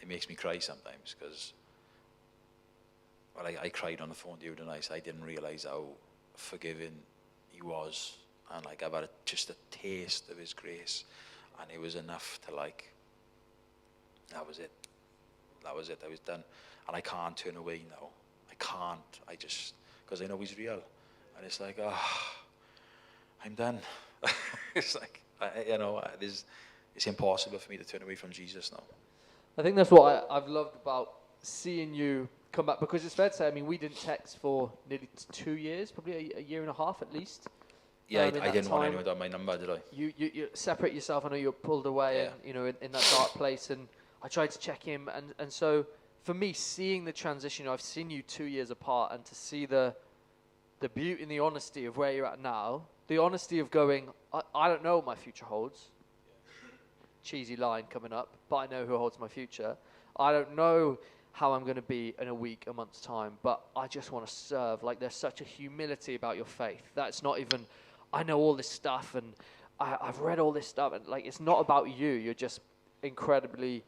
it makes me cry sometimes, because I cried on the phone to you tonight. I didn't realize how forgiving he was, and I've had just a taste of his grace, and it was enough to that was it. That was it. I was done. And I can't turn away now. I can't. Because I know he's real. And it's like, I'm done. It's like, it's impossible for me to turn away from Jesus now. I think that's what I've loved about seeing you come back, because it's fair to say, I mean, we didn't text for nearly 2 years, probably a year and a half at least. Yeah, I in that didn't want time, anyone to have my number, did I? You separate yourself. I know you're pulled away, Yeah. and in that dark place. And I tried to check him, and so for me, seeing the transition, I've seen you 2 years apart, and to see the beauty and the honesty of where you're at now, the honesty of going, I don't know what my future holds. Cheesy line coming up, but I know who holds my future. I don't know how I'm going to be in a week, a month's time, but I just want to serve. Like, there's such a humility about your faith. That's not even, I know all this stuff, and I've read all this stuff, and like, it's not about you. You're just incredibly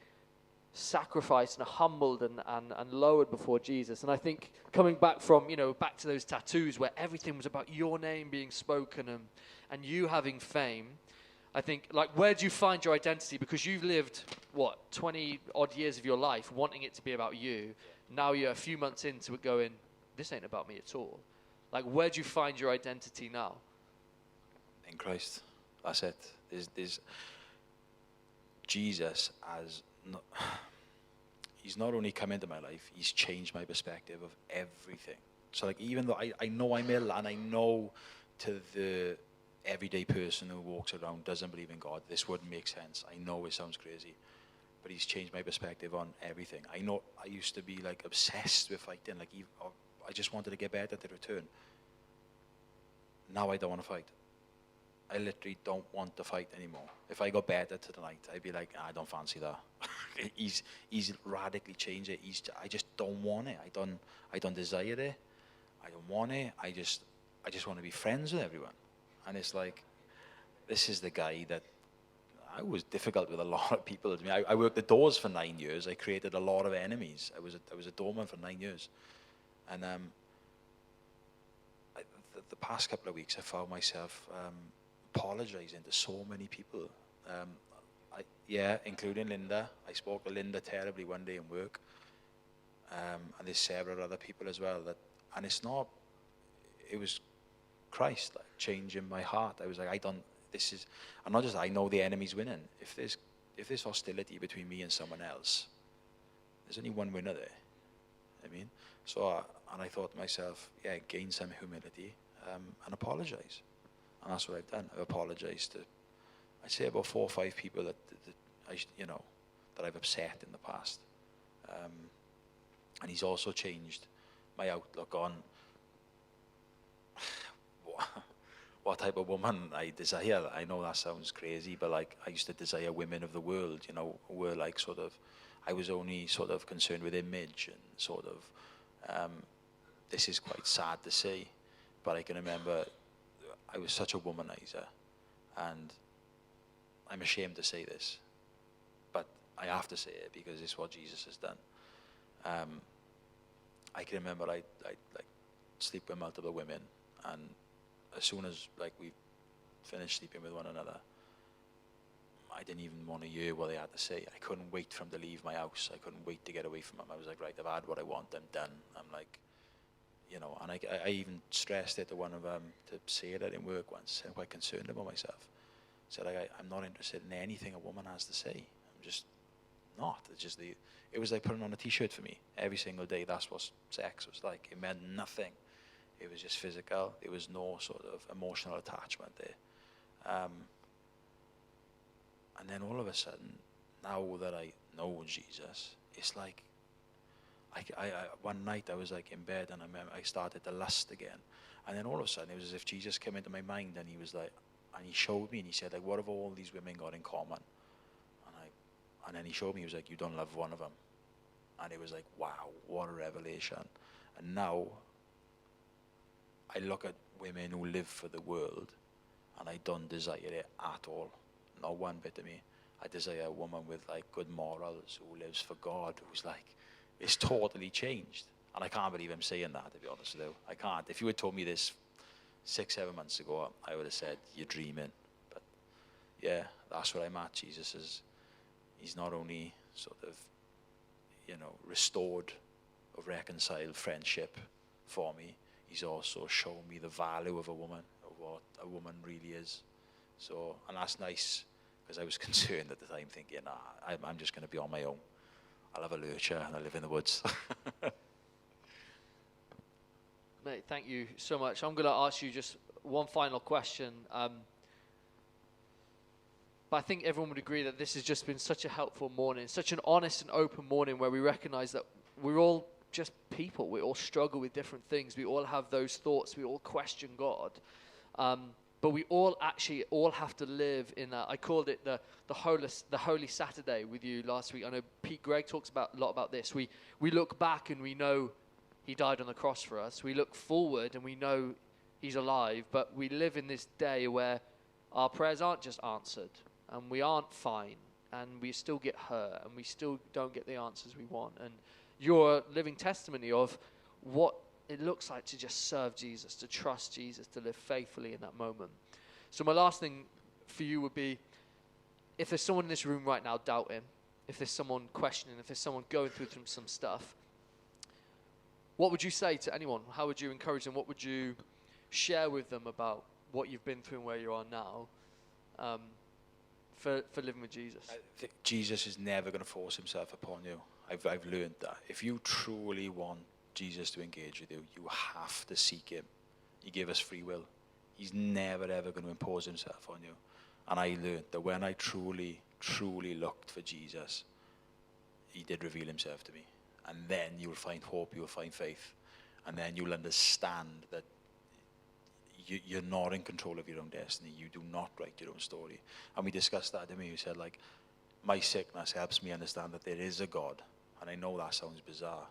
sacrificed and humbled and lowered before Jesus. And I think coming back from, back to those tattoos where everything was about your name being spoken and you having fame, I think, like, where do you find your identity? Because you've lived, 20 odd years of your life wanting it to be about you. Now you're a few months into it going, this ain't about me at all. Like, where do you find your identity now? In Christ. That's it. There's Jesus as he's not only come into my life, he's changed my perspective of everything. So, like, even though I know I'm ill, and I know to the everyday person who walks around doesn't believe in God, this wouldn't make sense. I know it sounds crazy, but he's changed my perspective on everything. I know I used to be like obsessed with fighting, like I just wanted to get better to return. Now I don't want to fight. I literally don't want to fight anymore. If I got better tonight, I'd be like, I don't fancy that. he's radically changed it. I just don't want it. I don't desire it. I don't want it. I just want to be friends with everyone. And it's like, this is the guy that I was difficult with a lot of people. I mean, I worked the doors for 9 years. I created a lot of enemies. I was a doorman for 9 years. And the past couple of weeks, I found myself apologizing to so many people. Including Linda. I spoke to Linda terribly one day in work. And there's several other people as well. It was Christ, like, changing my heart. I was like, and not just, I know the enemy's winning. If there's hostility between me and someone else, there's only one winner there. I mean, so, and I thought to myself, gain some humility, and apologize. And that's what I've done. I've apologized to, I'd say, about 4 or 5 people that I've upset in the past. And he's also changed my outlook on what type of woman I desire. I know that sounds crazy, but like, I used to desire women of the world, who were like I was only sort of concerned with image and this is quite sad to say, but I can remember I was such a womanizer, and I'm ashamed to say this, but I have to say it because it's what Jesus has done. I can remember I'd like sleep with multiple women, and as soon as like we finished sleeping with one another, I didn't even want to hear what they had to say. I couldn't wait for them to leave my house. I couldn't wait to get away from them. I was like, right, I've had what I want. I'm done. I'm like, and I even stressed it to one of them to say that in work once. I'm quite concerned about myself. Said, I'm not interested in anything a woman has to say. I'm just not. It was like putting on a t-shirt for me every single day. That's what sex was like. It meant nothing. It was just physical. There was no sort of emotional attachment there. And then all of a sudden, now that I know Jesus, it's like, I one night I was like in bed, and I started to lust again. And then all of a sudden, it was as if Jesus came into my mind, and he was like, and he showed me, and he said, like, what have all these women got in common? And then he showed me, he was like, you don't love one of them. And it was like, wow, what a revelation. And now I look at women who live for the world, and I don't desire it at all. Not one bit of me. I desire a woman with like good morals, who lives for God, who's like, it's totally changed. And I can't believe I'm saying that, to be honest with you. I can't. If you had told me this 6-7 months ago, I would have said, you're dreaming. But yeah, that's where I'm at. Jesus is, he's not only sort of, restored or reconciled friendship for me. He's also shown me the value of a woman, of what a woman really is. So, and that's nice, because I was concerned at the time, thinking, I'm just going to be on my own. I'll have a lurcher and I live in the woods. Mate, thank you so much. I'm going to ask you just one final question. But I think everyone would agree that this has just been such a helpful morning, such an honest and open morning where we recognize that we're all just people. We all struggle with different things. We all have those thoughts. We all question God. But we all have to live in that. I called it the Holy Saturday with you last week. I know Pete Gregg talks a lot about this. We look back and we know he died on the cross for us. We look forward and we know he's alive. But we live in this day where our prayers aren't just answered, and we aren't fine, and we still get hurt, and we still don't get the answers we want. And you're a living testimony of what it looks like to just serve Jesus, to trust Jesus, to live faithfully in that moment. So my last thing for you would be, if there's someone in this room right now doubting, if there's someone questioning, if there's someone going through some stuff, what would you say to anyone? How would you encourage them? What would you share with them about what you've been through and where you are now for living with Jesus? I think Jesus is never going to force himself upon you. I've learned that. If you truly want Jesus to engage with you, you have to seek him. He gave us free will. He's never ever going to impose himself on you. And I learned that when I truly looked for Jesus, he did reveal himself to me. And then you will find hope, you will find faith. And then you'll understand that you're not in control of your own destiny. You do not write your own story. And we discussed that, didn't we? We said, like, my sickness helps me understand that there is a God. And I know that sounds bizarre,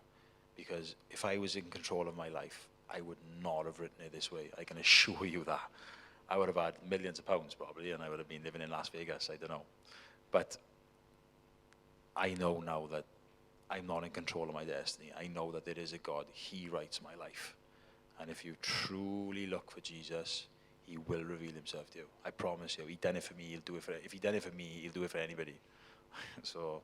because if I was in control of my life, I would not have written it this way. I can assure you that. I would have had millions of pounds probably, and I would have been living in Las Vegas, I don't know. But I know now that I'm not in control of my destiny. I know that there is a God. He writes my life. And if you truly look for Jesus, he will reveal himself to you. I promise you. He done it for me, he'll do it for, if he done it for me, he'll do it for anybody. So,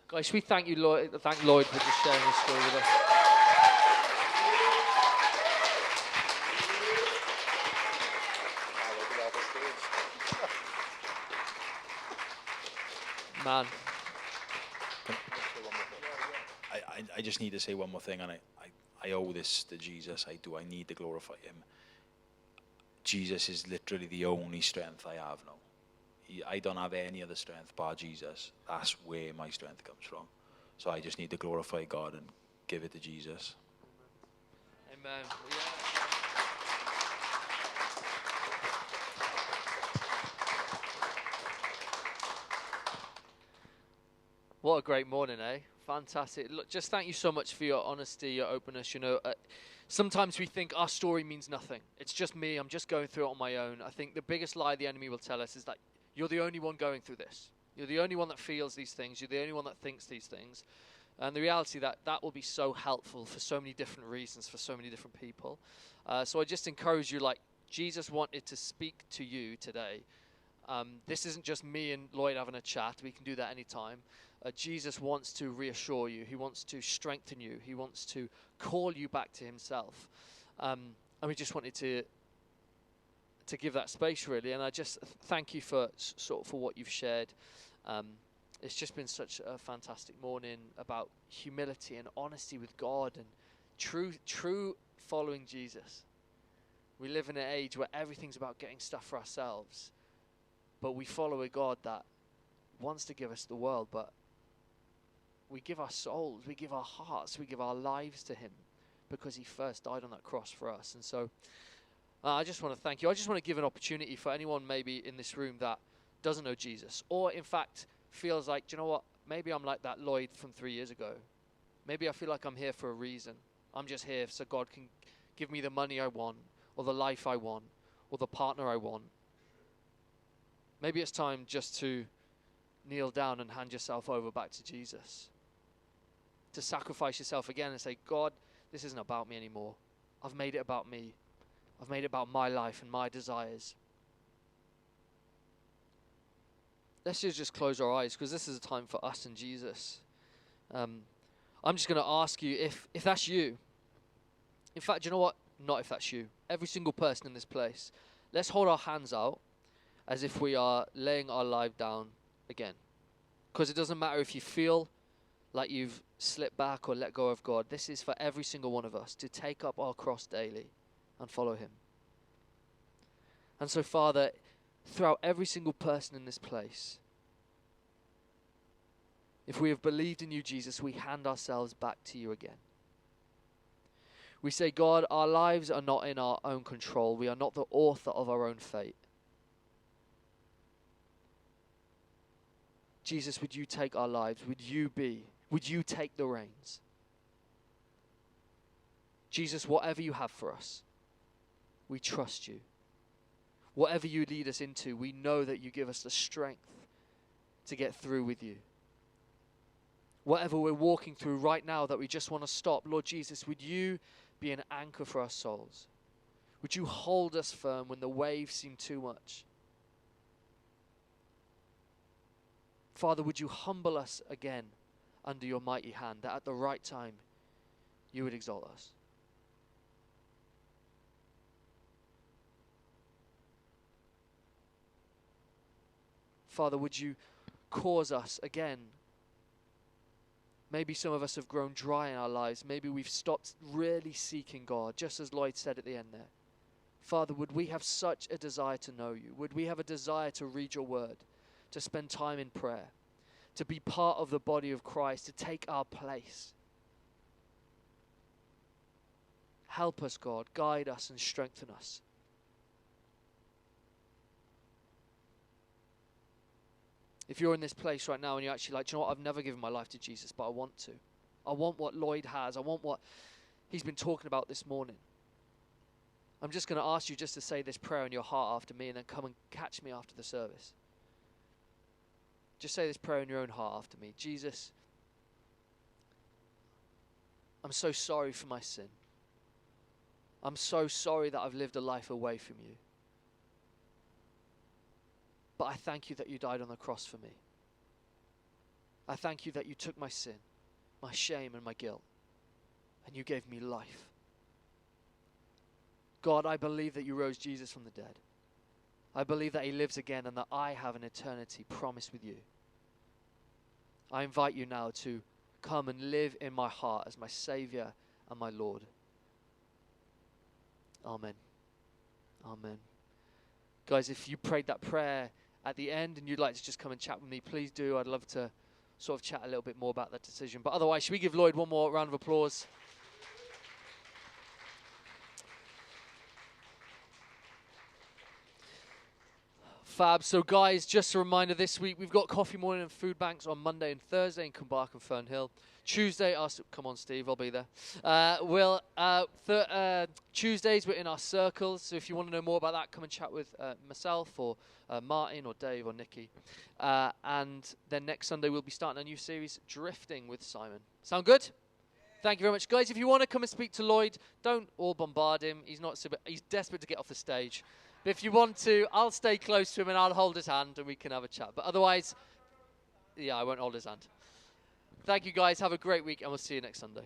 guys, we thank you, Lloyd. Thank Lloyd for just sharing his story with us. Man. I just need to say one more thing, and I owe this to Jesus. I do. I need to glorify him. Jesus is literally the only strength I have now. I don't have any other strength bar Jesus. That's where my strength comes from. So I just need to glorify God and give it to Jesus. Amen. What a great morning, eh? Fantastic. Look, just thank you so much for your honesty, your openness. You know, sometimes we think our story means nothing. It's just me. I'm just going through it on my own. I think the biggest lie the enemy will tell us is that you're the only one going through this. You're the only one that feels these things. You're the only one that thinks these things. And the reality that will be so helpful for so many different reasons, for so many different people. So I just encourage you, like, Jesus wanted to speak to you today. This isn't just me and Lloyd having a chat. We can do that anytime. Jesus wants to reassure you. He wants to strengthen you. He wants to call you back to himself. And we just wanted to give that space, really. And I just thank you for what you've shared. It's just been such a fantastic morning about humility and honesty with God and true following Jesus. We live in an age where everything's about getting stuff for ourselves. But we follow a God that wants to give us the world, but we give our souls, we give our hearts, we give our lives to him because he first died on that cross for us. And so I just want to thank you. I just want to give an opportunity for anyone maybe in this room that doesn't know Jesus, or in fact feels like, do you know what, maybe I'm like that Lloyd from 3 years ago. Maybe I feel like I'm here for a reason. I'm just here so God can give me the money I want, or the life I want, or the partner I want. Maybe it's time just to kneel down and hand yourself over back to Jesus. To sacrifice yourself again and say, God, this isn't about me anymore. I've made it about me. I've made it about my life and my desires. Let's just close our eyes, because this is a time for us and Jesus. I'm just going to ask you if that's you. In fact, you know what? Not if that's you. Every single person in this place. Let's hold our hands out as if we are laying our life down again. Because it doesn't matter if you feel like you've slipped back or let go of God. This is for every single one of us to take up our cross daily and follow him. And so, Father, throughout every single person in this place, if we have believed in you, Jesus, we hand ourselves back to you again. We say, God, our lives are not in our own control. We are not the author of our own fate. Jesus, would you take our lives? Would you take the reins? Jesus, whatever you have for us, we trust you. Whatever you lead us into, we know that you give us the strength to get through with you. Whatever we're walking through right now that we just want to stop, Lord Jesus, would you be an anchor for our souls? Would you hold us firm when the waves seem too much? Father, would you humble us again under your mighty hand, that at the right time you would exalt us? Father, would you cause us again? Maybe some of us have grown dry in our lives. Maybe we've stopped really seeking God, just as Lloyd said at the end there. Father, would we have such a desire to know you? Would we have a desire to read your word, to spend time in prayer, to be part of the body of Christ, to take our place? Help us, God. Guide us and strengthen us. If you're in this place right now and you're actually like, do you know what, I've never given my life to Jesus, but I want to. I want what Lloyd has. I want what he's been talking about this morning. I'm just going to ask you just to say this prayer in your heart after me and then come and catch me after the service. Just say this prayer in your own heart after me. Jesus, I'm so sorry for my sin. I'm so sorry that I've lived a life away from you. But I thank you that you died on the cross for me. I thank you that you took my sin, my shame and my guilt, and you gave me life. God, I believe that you rose Jesus from the dead. I believe that he lives again and that I have an eternity promised with you. I invite you now to come and live in my heart as my Saviour and my Lord. Amen. Amen. Guys, if you prayed that prayer at the end and you'd like to just come and chat with me, please do. I'd love to sort of chat a little bit more about that decision. But otherwise, should we give Lloyd one more round of applause? Fab. So guys, just a reminder, this week we've got coffee morning and food banks on Monday and Thursday in Cumbark and Fernhill. Tuesday, come on Steve, I'll be there. Tuesdays we're in our circles, so if you want to know more about that, come and chat with myself or Martin or Dave or Nikki. And then next Sunday we'll be starting a new series, Drifting with Simon. Sound good? Thank you very much. Guys, if you want to come and speak to Lloyd, don't all bombard him. He's desperate to get off the stage. But if you want to, I'll stay close to him and I'll hold his hand and we can have a chat. But otherwise, yeah, I won't hold his hand. Thank you guys. Have a great week and we'll see you next Sunday.